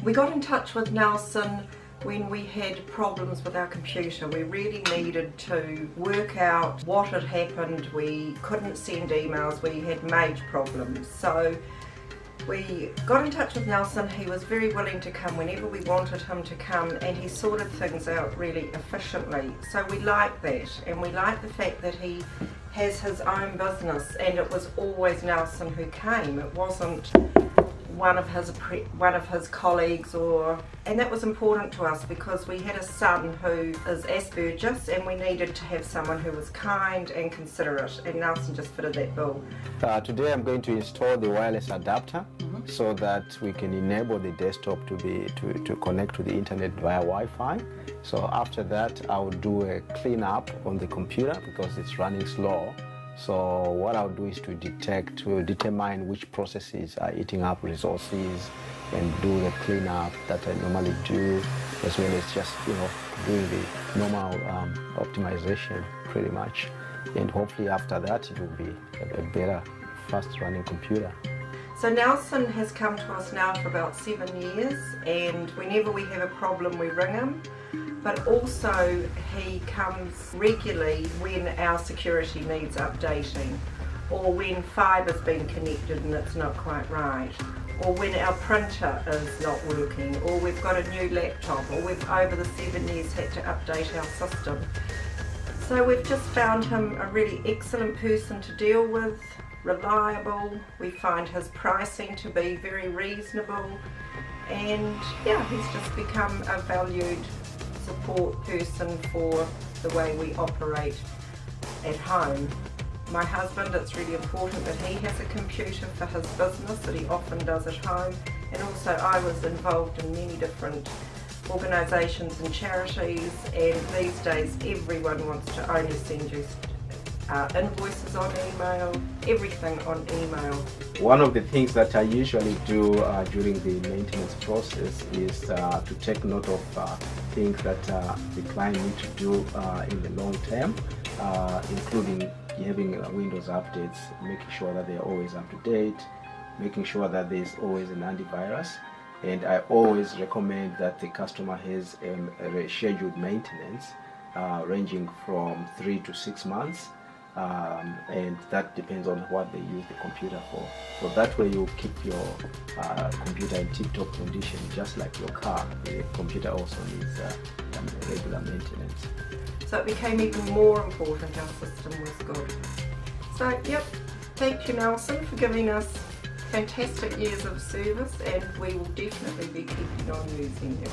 We got in touch with Nelson when we had problems with our computer. We really needed to work out what had happened. We couldn't send emails, we had major problems. So we got in touch with Nelson. He was very willing to come whenever we wanted him to come, and he sorted things out really efficiently. So we like that, and we like the fact that he has his own business, and it was always Nelson who came. It wasn't one of his colleagues, and that was important to us because we had a son who is Asperger's, and we needed to have someone who was kind and considerate, and Nelson just fitted that bill. Today I'm going to install the wireless adapter so that we can enable the desktop to connect to the internet via Wi-Fi. So after that I'll do a cleanup on the computer because it's running slow. So what I'll do is to determine which processes are eating up resources and do the cleanup that I normally do, as well as just doing the normal optimization pretty much. And hopefully after that it will be a better, fast running computer. So Nelson has come to us now for about 7 years, and whenever we have a problem we ring him. But also he comes regularly when our security needs updating, or when fiber's been connected and it's not quite right, or when our printer is not working, or we've got a new laptop, or we've over the 7 years had to update our system. So we've just found him a really excellent person to deal with, reliable. We find his pricing to be very reasonable, and yeah, he's just become a valued support person for the way we operate at home. My husband, it's really important that he has a computer for his business that he often does at home, and also I was involved in many different organisations and charities, and these days everyone wants to only send you invoices on email, everything on email. One of the things that I usually do during the maintenance process is to take note of things that the client needs to do in the long term, including having Windows updates, making sure that they are always up to date, making sure that there is always an antivirus. And I always recommend that the customer has a scheduled maintenance ranging from 3 to 6 months. And that depends on what they use the computer for. So that way you keep your computer in tip-top condition, just like your car. The computer also needs regular maintenance. So it became even more important our system was good. So yep, thank you Nelson for giving us fantastic years of service, and we will definitely be keeping on using you.